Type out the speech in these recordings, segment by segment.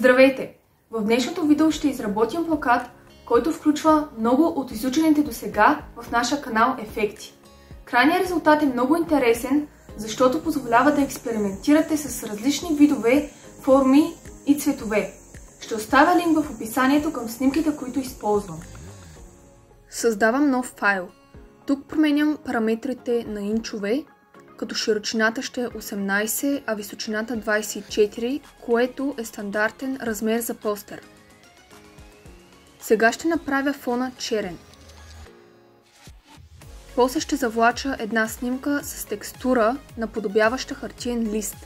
Здравейте! В днешното видео ще изработим плакат, който включва много от изучените досега в нашия канал ефекти. Крайният резултат е много интересен, защото позволява да експериментирате с различни видове, форми и цветове. Ще оставя линк в описанието към снимките, които използвам. Създавам нов файл. Тук променям параметрите на инчове, като широчината ще е 18, а височината 24, което е стандартен размер за постер. Сега ще направя фона черен. После ще завлача една снимка с текстура, наподобяваща хартиен лист.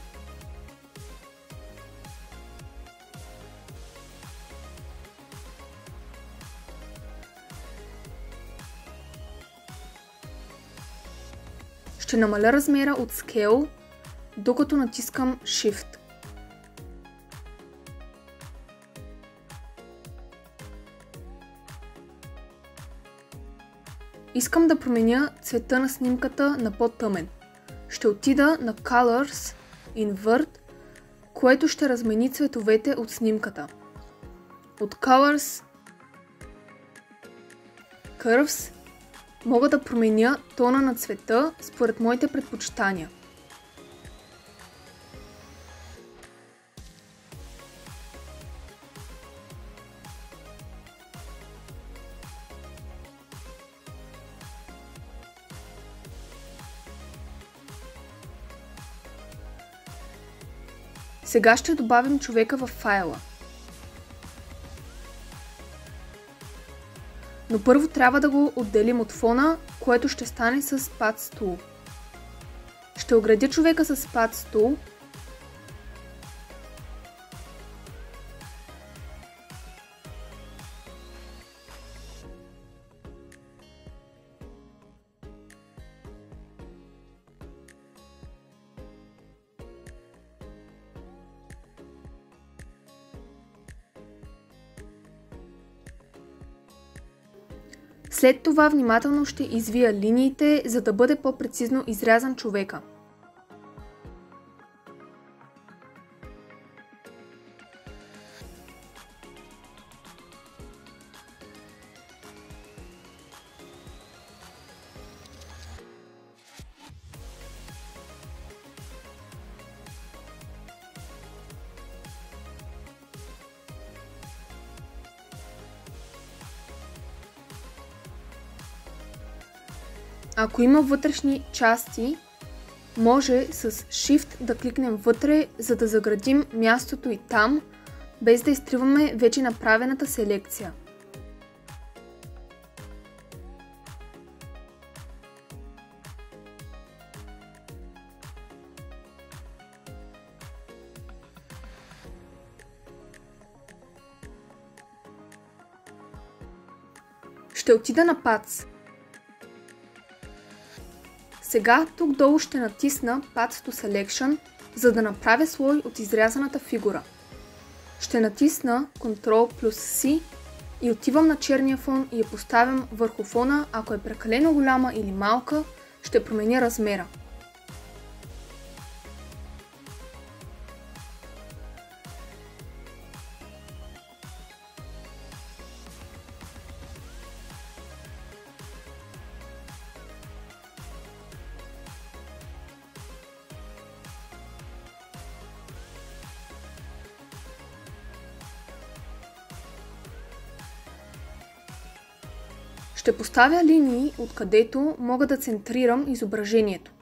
Ще намаля размера от Scale, докато натискам Shift. Искам да променя цвета на снимката на по-тъмен. Ще отида на Colors, Invert, което ще размени цветовете от снимката. От Colors, Curves, мога да променя тона на цвета според моите предпочитания. Сега ще добавим човека в файла. Но първо трябва да го отделим от фона, което ще стане с Path Tool. Ще оградя човека с Path Tool. След това внимателно ще извия линиите, за да бъде по-прецизно изрязан човека. Ако има вътрешни части, може с Shift да кликнем вътре, за да заградим мястото и там, без да изтриваме вече направената селекция. Ще отида на Paths. Сега тук долу ще натисна Path to Selection, за да направя слой от изрязаната фигура. Ще натисна Ctrl плюс C и отивам на черния фон и я поставям върху фона. Ако е прекалено голяма или малка, ще променя размера. Ще поставя линии, откъдето мога да центрирам изображението.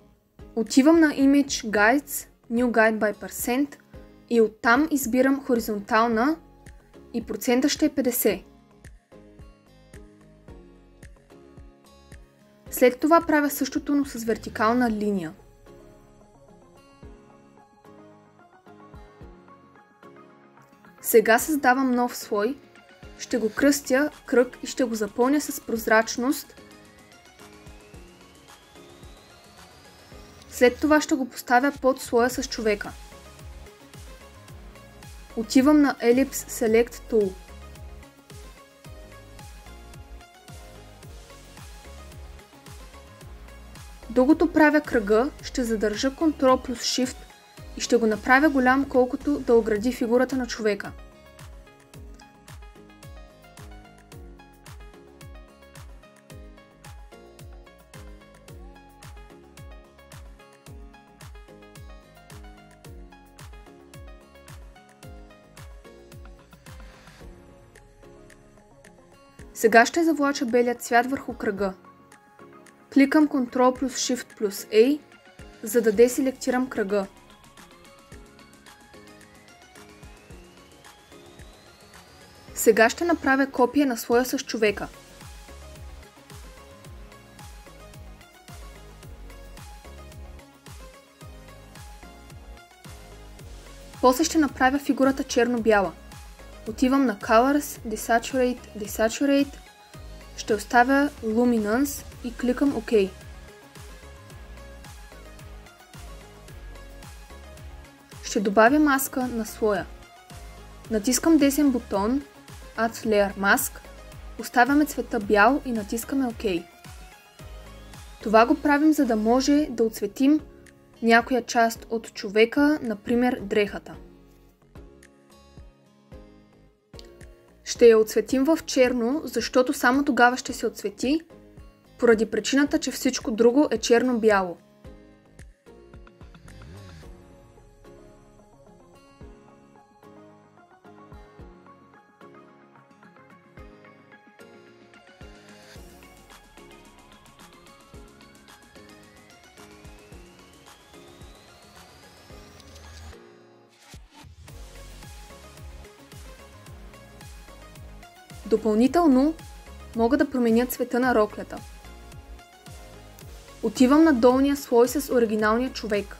Отивам на Image Guides, New Guide by Percent и оттам избирам хоризонтална и процента ще е 50. След това правя същото, но с вертикална линия. Сега създавам нов слой. Ще го кръстя кръг и ще го запълня с прозрачност. След това ще го поставя под слоя с човека. Отивам на Ellipse Select Tool. Докато правя кръга, ще задържа Ctrl плюс Shift и ще го направя голям, колкото да огради фигурата на човека. Сега ще завлача белият цвят върху кръга. Кликам Ctrl плюс Shift плюс A, за да деселектирам кръга. Сега ще направя копия на слоя с човека. После ще направя фигурата черно-бяла. Отивам на Colors, Desaturate, ще оставя Luminance и кликам OK. Ще добавя маска на слоя. Натискам десен бутон Add Layer Mask, оставяме цвета бял и натискаме OK. Това го правим, за да може да отцветим някоя част от човека, например дрехата. Ще я отцветим в черно, защото само тогава ще се отцвети, поради причината, че всичко друго е черно-бяло. Допълнително мога да променя цвета на роклята. Отивам на долния слой с оригиналния човек.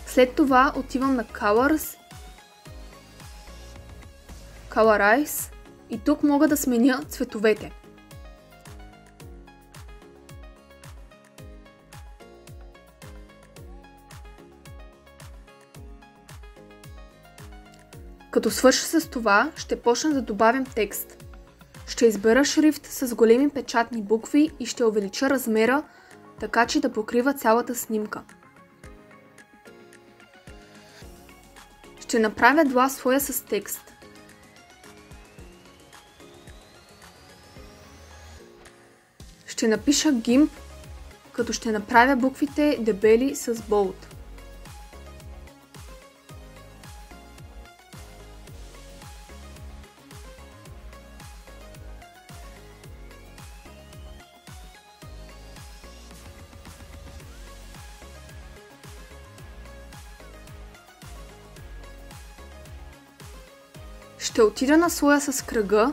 След това отивам на Colors, Colorize и тук мога да сменя цветовете. Като свърша с това, ще почна да добавям текст. Ще избера шрифт с големи печатни букви и ще увелича размера, така че да покрива цялата снимка. Ще направя два слоя с текст. Ще напиша GIMP, като ще направя буквите дебели с Bold. Ще отида на слоя с кръга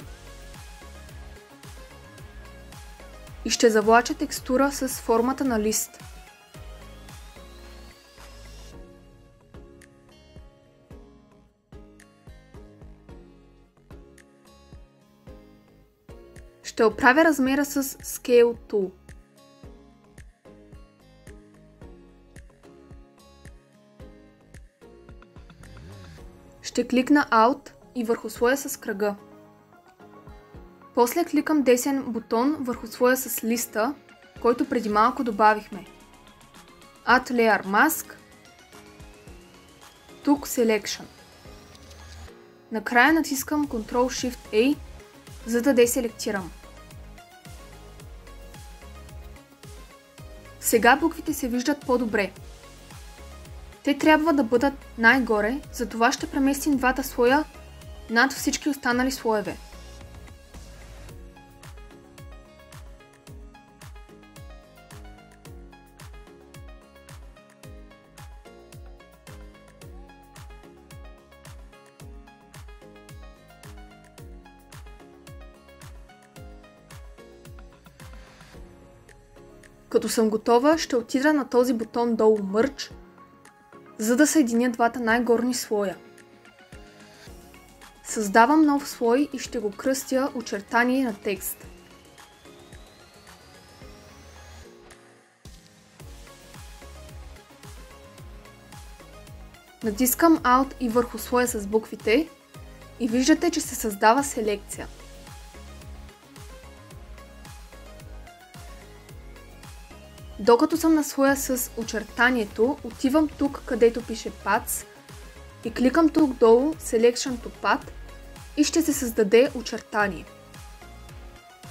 и ще завлача текстура с формата на лист. Ще оправя размера с Scale Tool. Ще кликна Alt и върху слоя с кръга. После кликам десен бутон върху слоя с листа, който преди малко добавихме. Add Layer Mask. Тук Selection. Накрая натискам Ctrl-Shift-A, за да деселектирам. Сега буквите се виждат по-добре. Те трябва да бъдат най-горе, затова ще преместим двата слоя над всички останали слоеве. Като съм готова, ще отида на този бутон долу Merge, за да съединя двата най-горни слоя. Създавам нов слой и ще го кръстя очертание на текст. Натискам Alt и върху слоя с буквите и виждате, че се създава селекция. Докато съм на слоя с очертанието, отивам тук, където пише Paths и кликам тук долу Selection to Path и ще се създаде очертание.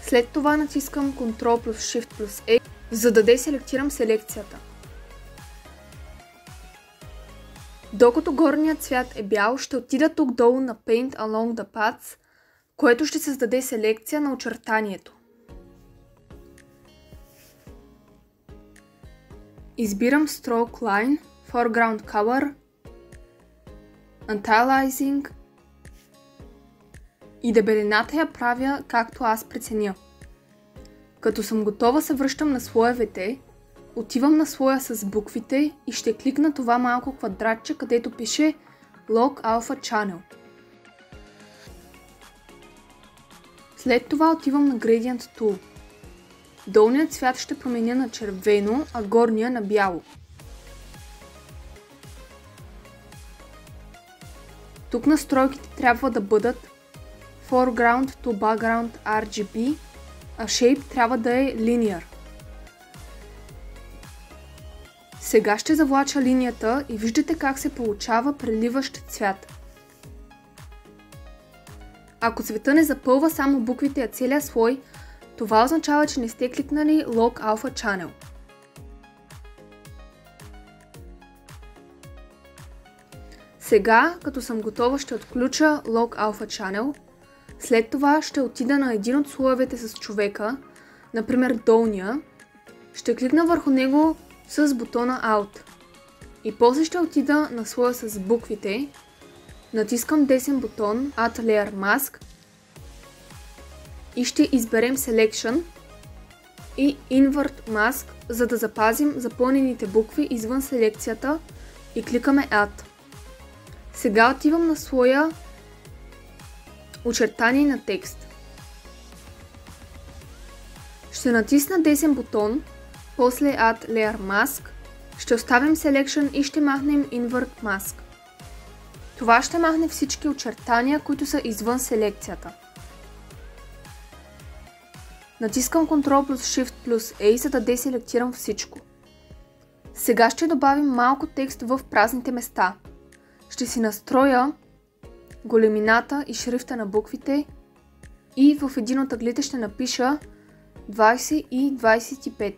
След това натискам Ctrl плюс Shift плюс A, за да деселектирам селекцията. Докато горният цвят е бял, ще отида тук долу на Paint Along the Paths, което ще създаде селекция на очертанието. Избирам Stroke Line, Foreground Color, Anti-Aliasing и дебелината я правя както аз преценя. Като съм готова, се връщам на слоевете, отивам на слоя с буквите и ще кликна това малко квадратче, където пише Log Alpha Channel. След това отивам на Gradient Tool. Долният цвят ще променя на червено, а горния на бяло. Тук настройките трябва да бъдат Foreground to Background RGB, а Shape трябва да е Linear. Сега ще завлача линията и виждате как се получава преливащ цвят. Ако цвета не запълва само буквите, а целия слой, това означава, че не сте кликнали Log Alpha Channel. Сега, като съм готова, ще отключа Log Alpha Channel. След това ще отида на един от слоевете с човека, например долния. Ще кликна върху него с бутона Alt. И после ще отида на слоя с буквите. Натискам десен бутон Add Layer Mask и ще изберем Selection и Invert Mask, за да запазим запълнените букви извън селекцията и кликаме Add. Сега отивам на слоя Очертание на текст. Ще натисна десен бутон, после Add Layer Mask, ще оставим Selection и ще махнем Invert Mask. Това ще махне всички очертания, които са извън селекцията. Натискам Ctrl плюс Shift плюс A, за да деселектирам всичко. Сега ще добавим малко текст в празните места. Ще си настроя големината и шрифта на буквите и в един от ъглите ще напиша 20 и 25.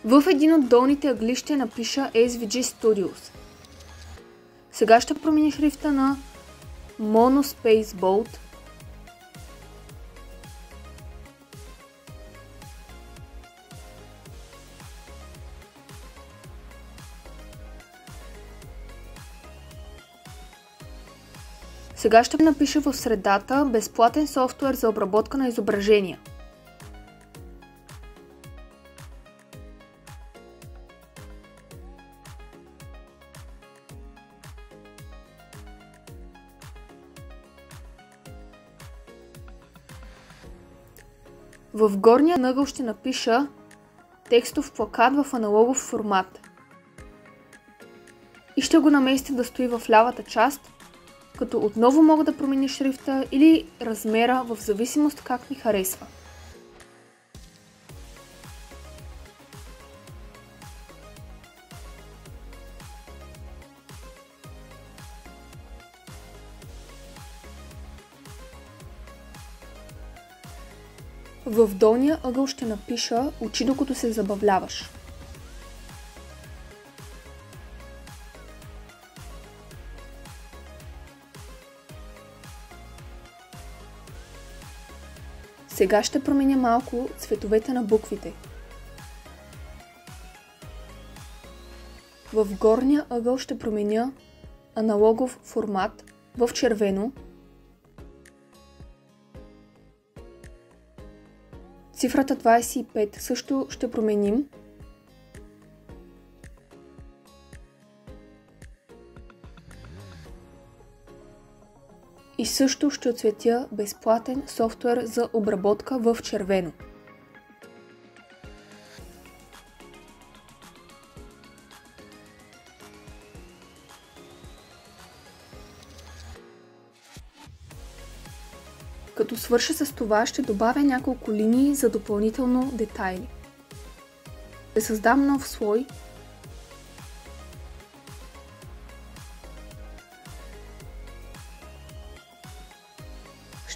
В един от долните ъгли ще напиша SVG Studios. Сега ще променя шрифта на Monospace Bold. Сега ще напиша в средата безплатен софтуер за обработка на изображения. В горния ъгъл ще напиша текстов плакат в аналогов формат. И ще го наместя да стои в лявата част, като отново мога да променя шрифта или размера в зависимост как ми харесва. В долния ъгъл ще напиша "Учи докато се забавляваш". Сега ще променя малко цветовете на буквите. В горния ъгъл ще променя аналогов формат в червено. Цифрата 25 също ще променим. И също ще оцветя безплатен софтуер за обработка в червено. Като свърша с това, ще добавя няколко линии за допълнително детайли. Ще създам нов слой.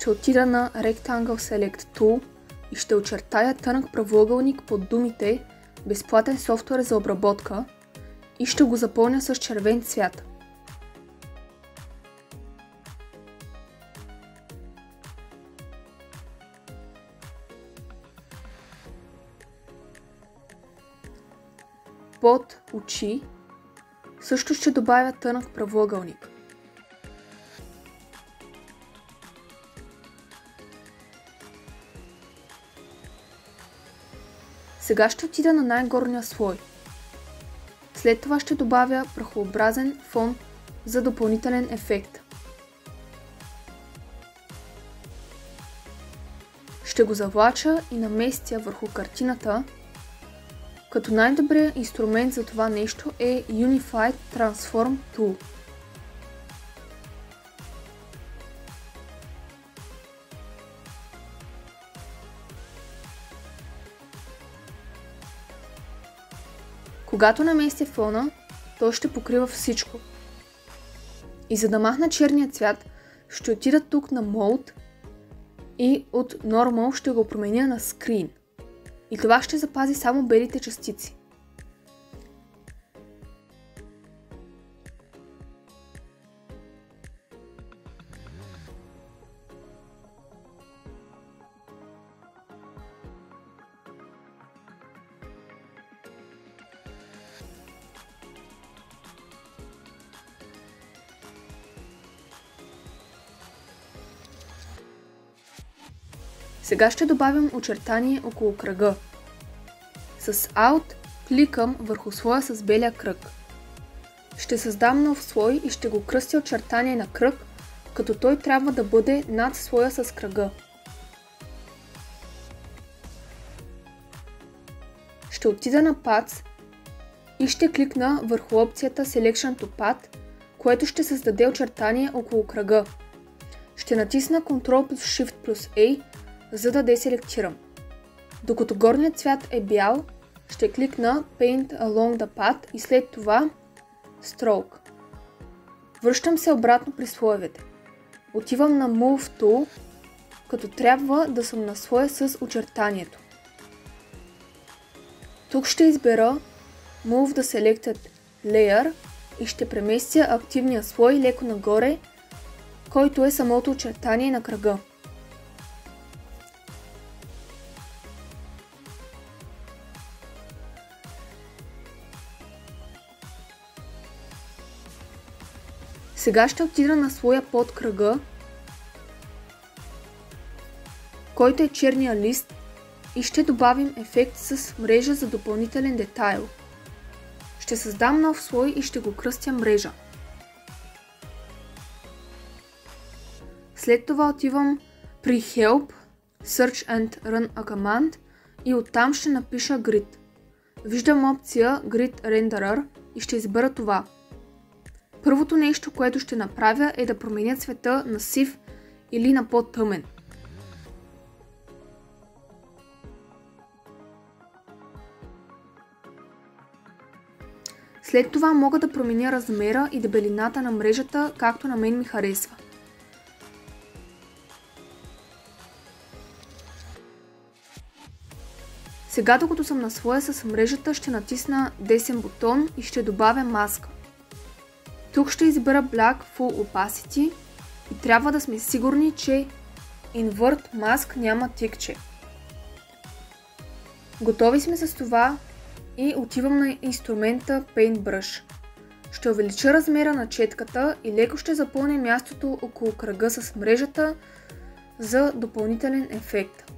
ще отида на Rectangle Select Tool и ще очертая тънък правоъгълник под думите безплатен софтуер за обработка и ще го запълня с червен цвят. Под очи също ще добавя тънък правоъгълник. Сега ще отида на най-горния слой. След това ще добавя прахообразен фон за допълнителен ефект. Ще го завлача и наместя върху картината, като най-добрият инструмент за това нещо е Unified Transform Tool. Когато наместя фона, той ще покрива всичко. И за да махна черния цвят, ще отида тук на Mode и от Normal ще го променя на Screen. И това ще запази само белите частици. Сега ще добавям очертание около кръга. С Alt кликам върху слоя с белия кръг. Ще създам нов слой и ще го кръстя очертание на кръг, като той трябва да бъде над слоя с кръга. Ще отида на Paths и ще кликна върху опцията Selection to Path, което ще създаде очертание около кръга. Ще натисна Ctrl плюс Shift плюс A, за да деселектирам. Докато горният цвят е бял, ще кликна Paint Along the Path и след това Stroke. Връщам се обратно при слоевете. Отивам на Move Tool, като трябва да съм на слоя с очертанието. Тук ще избера Move the Selected Layer и ще преместя активния слой леко нагоре, който е самото очертание на кръга. Сега ще отида на слоя под кръга, който е черния лист, и ще добавим ефект с мрежа за допълнителен детайл. Ще създам нов слой и ще го кръстя мрежа. След това отивам при Help, Search and Run a Command и оттам ще напиша Grid. Виждам опция Grid Renderer и ще избера това. Първото нещо, което ще направя, е да променя цвета на сив или на по-тъмен. След това мога да променя размера и дебелината на мрежата, както на мен ми харесва. Сега, докато съм на слоя с мрежата, ще натисна десен бутон и ще добавя маска. Тук ще избера Black Full Opacity и трябва да сме сигурни, че Invert Mask няма тикче. Готови сме с това и отивам на инструмента Paintbrush. Ще увелича размера на четката и леко ще запълня мястото около кръга с мрежата за допълнителен ефект.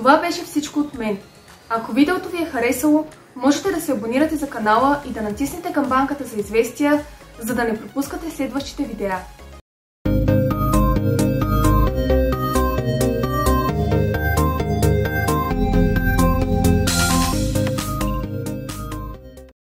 Това беше всичко от мен. Ако видеото ви е харесало, можете да се абонирате за канала и да натиснете камбанката за известия, за да не пропускате следващите видеа.